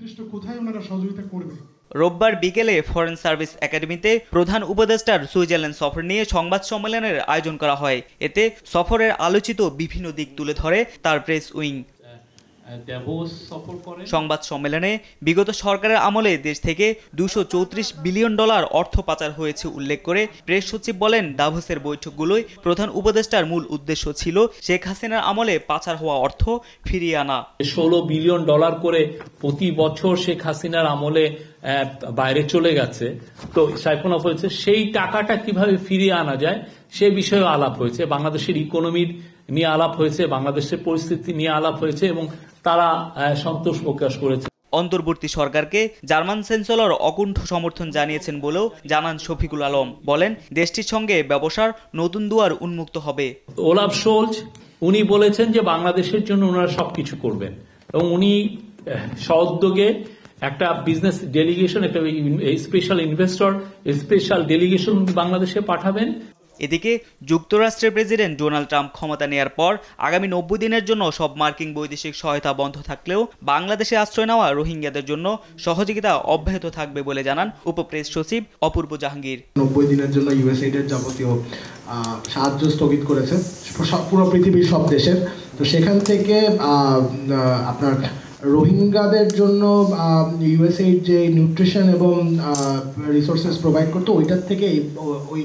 নির্দিষ্ট কোথায় ওনারা সহযোগিতা করবে। রোববার বিকেলে ফরেন সার্ভিস একাডেমিতে প্রধান উপদেষ্টার সুইজারল্যান্ড সফর নিয়ে সংবাদ সম্মেলনের আয়োজন করা হয়। এতে সফরের আলোচিত বিভিন্ন দিক তুলে ধরে তার প্রেস উইং। সংবাদ সম্মেলনে বিগত সরকারের আমলে দেশ থেকে $234 বিলিয়ন অর্থ পাচার হয়েছে উল্লেখ করে প্রেস সচিব বলেন, দাভোসের বৈঠকগুলোই প্রধান উপদেষ্টার মূল উদ্দেশ্য ছিল শেখ হাসিনার আমলে পাচার হওয়া অর্থ ফিরিয়ে আনা। $16 বিলিয়ন করে প্রতি বছর শেখ হাসিনার আমলে বাইরে চলে গেছে, তো সাইফোন অফ হয়েছে, সেই টাকাটা কিভাবে ফিরিয়ে আনা যায় সে বিষয়ে আলাপ হয়েছে। বাংলাদেশের ইকোনমির নিয়ে আলাপ হয়েছে, বাংলাদেশের পরিস্থিতি নিয়ে আলাপ হয়েছে এবং তারা সন্তোষ প্রকাশ করেছে। অন্তর্বর্তী সরকারকে জার্মান চ্যান্সেলর অকুণ্ঠ সমর্থন জানিয়েছেন বলেও জানান শফিকুল আলম। বলেন, দেশটির সঙ্গে ব্যবসার নতুন দুয়ার উন্মুক্ত হবে। ওলাফ শোলজ উনি বলেছেন যে বাংলাদেশের জন্য ওনারা সবকিছু করবেন এবং উনি সউদ্যোগে একটা বিজনেস ডেলিগেশন, একটা স্পেশাল ইনভেস্টর স্পেশাল ডেলিগেশন বাংলাদেশে পাঠাবেন। এদিকে যুক্তরাষ্ট্রের প্রেসিডেন্ট ডোনাল্ড ট্রাম্প ক্ষমতা নেয়ার পর আগামী 90 দিনের জন্য সব মার্কিন বৈদেশিক সহায়তা বন্ধ থাকলেও বাংলাদেশে আশ্রয় নেওয়া রোহিঙ্গাদের জন্য সহযোগিতা অব্যাহত থাকবে বলে জানান উপপ্রেস সচিব অপূর্ব জাহাঙ্গীর। 90 দিনের জন্য ইউএসএইডের যাবতীয় সাহায্য স্থগিত করেছে পুরো পৃথিবীর সব দেশের। তো সেখান থেকে আপনার রোহিঙ্গাদের জন্য ইউএসএইড যে নিউট্রিশন এবং রিসোর্সেস প্রোভাইড করতো, ওইটার থেকে ওই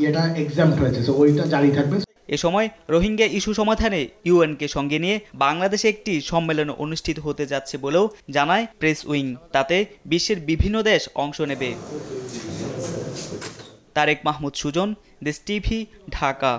এটা এক্সাম্পট হয়েছে, সো ওইটা জারি থাকবে। এ সময় রোহিঙ্গা ইস্যু সমাধানে ইউএনকে সঙ্গে নিয়ে বাংলাদেশে একটি সম্মেলন অনুষ্ঠিত হতে যাচ্ছে বলেও জানায় প্রেস উইং। তাতে বিশ্বের বিভিন্ন দেশ অংশ নেবে। তারেক মাহমুদ সুজন, দেশ টিভি, ঢাকা।